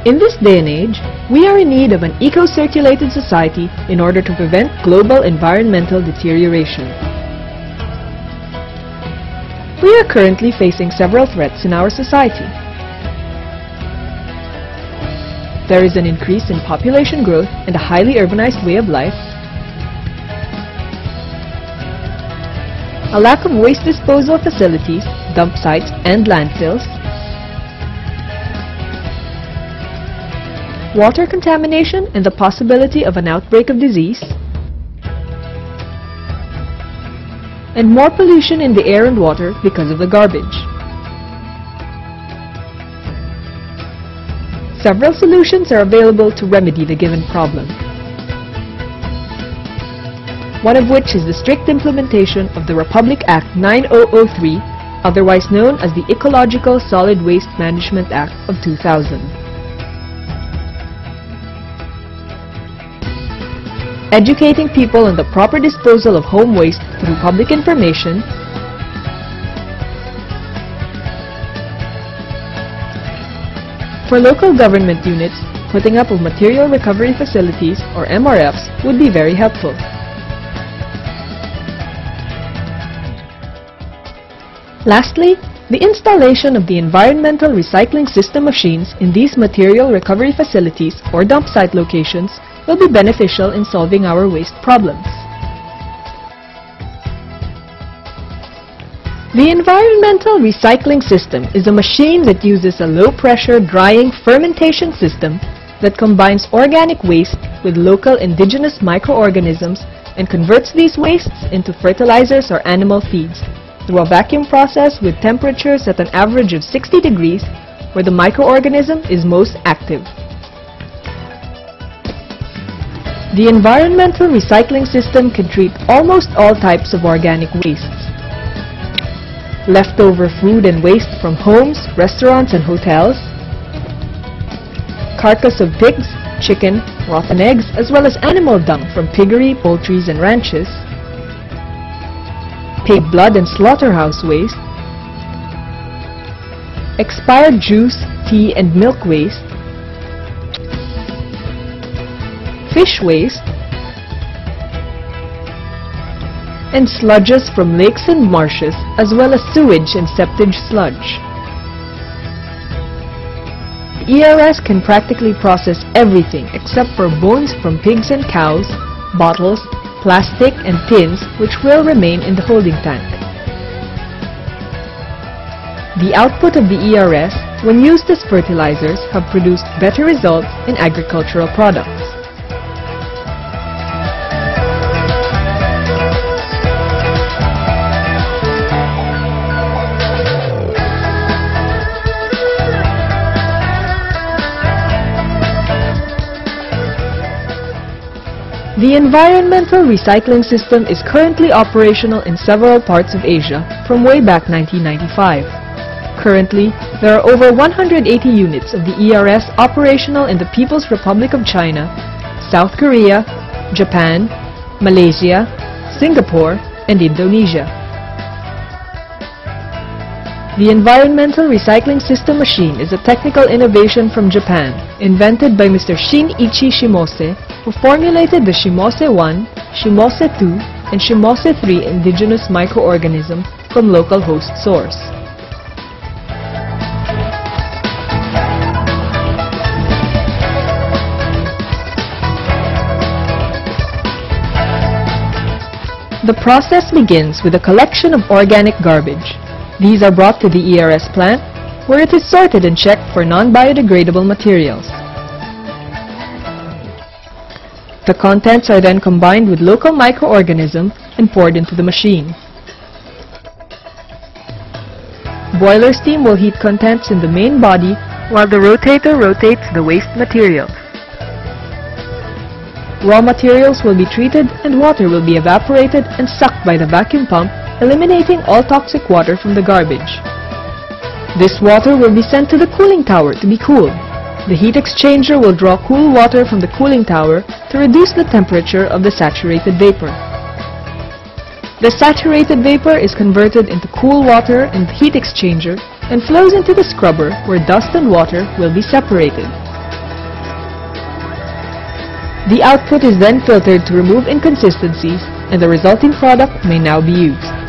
In this day and age, we are in need of an eco-circulated society in order to prevent global environmental deterioration. We are currently facing several threats in our society. There is an increase in population growth and a highly urbanized way of life, a lack of waste disposal facilities, dump sites and landfills, water contamination and the possibility of an outbreak of disease, and more pollution in the air and water because of the garbage. Several solutions are available to remedy the given problem, one of which is the strict implementation of the Republic Act 9003, otherwise known as the Ecological Solid Waste Management Act of 2000. Educating people on the proper disposal of home waste through public information, for local government units, putting up of material recovery facilities or MRFs would be very helpful. Lastly, the installation of the environmental recycling system machines in these material recovery facilities or dump site locations will be beneficial in solving our waste problems. The environmental recycling system is a machine that uses a low-pressure drying fermentation system that combines organic waste with local indigenous microorganisms and converts these wastes into fertilizers or animal feeds through a vacuum process with temperatures at an average of 60 degrees where the microorganism is most active. The environmental recycling system can treat almost all types of organic wastes. Leftover food and waste from homes, restaurants and hotels, carcass of pigs, chicken, rotten eggs, as well as animal dung from piggery, poultries and ranches, pig blood and slaughterhouse waste, expired juice, tea and milk waste, fish waste, and sludges from lakes and marshes, as well as sewage and septage sludge. The ERS can practically process everything except for bones from pigs and cows, bottles, plastic and tins which will remain in the holding tank. The output of the ERS, when used as fertilizers, have produced better results in agricultural products. The environmental recycling system is currently operational in several parts of Asia from way back 1995. Currently, there are over 180 units of the ERS operational in the People's Republic of China, South Korea, Japan, Malaysia, Singapore, and Indonesia. The environmental recycling system machine is a technical innovation from Japan, invented by Mr. Shinichi Shimose, who formulated the Shimose 1, Shimose 2, and Shimose 3 indigenous microorganisms from local host source. The process begins with a collection of organic garbage. These are brought to the ERS plant, where it is sorted and checked for non-biodegradable materials. The contents are then combined with local microorganisms and poured into the machine. Boiler steam will heat contents in the main body while the rotator rotates the waste materials. Raw materials will be treated and water will be evaporated and sucked by the vacuum pump, eliminating all toxic water from the garbage. This water will be sent to the cooling tower to be cooled. The heat exchanger will draw cool water from the cooling tower to reduce the temperature of the saturated vapor. The saturated vapor is converted into cool water in the heat exchanger and flows into the scrubber where dust and water will be separated. The output is then filtered to remove inconsistencies, and the resulting product may now be used.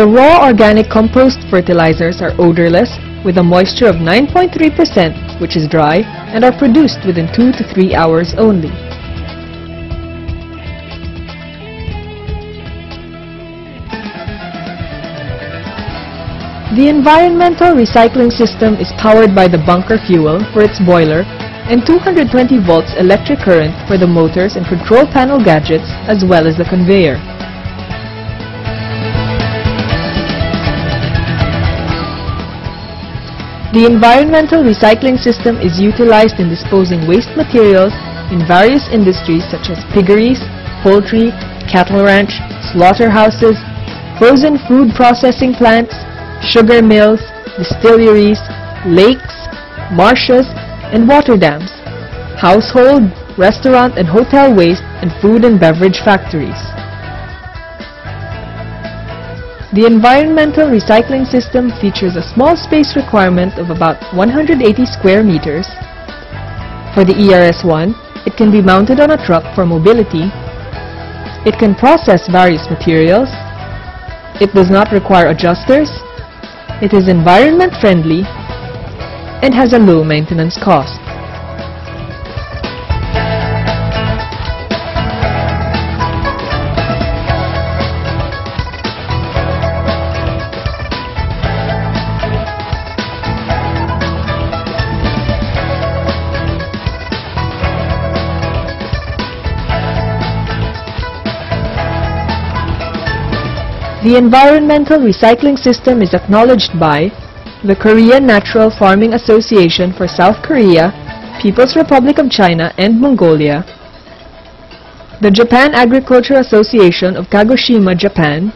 The raw organic compost fertilizers are odorless with a moisture of 9.3%, which is dry, and are produced within 2 to 3 hours only. The environmental recycling system is powered by the bunker fuel for its boiler and 220 volts electric current for the motors and control panel gadgets, as well as the conveyor. The environmental recycling system is utilized in disposing waste materials in various industries such as piggeries, poultry, cattle ranch, slaughterhouses, frozen food processing plants, sugar mills, distilleries, lakes, marshes, and water dams, household, restaurant and hotel waste, and food and beverage factories. The environmental recycling system features a small space requirement of about 180 square meters. For the ERS-1, it can be mounted on a truck for mobility. It can process various materials. It does not require adjusters. It is environment friendly and has a low maintenance cost. The environmental recycling system is acknowledged by the Korean Natural Farming Association for South Korea, People's Republic of China, and Mongolia, the Japan Agriculture Association of Kagoshima, Japan,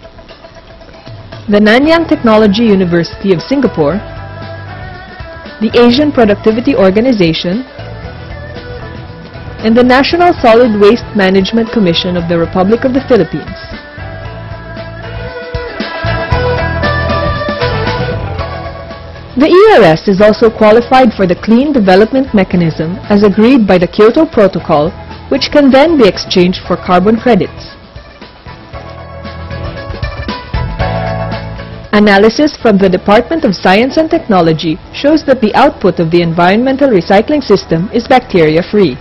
the Nanyang Technology University of Singapore, the Asian Productivity Organization, and the National Solid Waste Management Commission of the Republic of the Philippines. The ERS is also qualified for the Clean Development Mechanism as agreed by the Kyoto Protocol, which can then be exchanged for carbon credits. Analysis from the Department of Science and Technology shows that the output of the environmental recycling system is bacteria-free.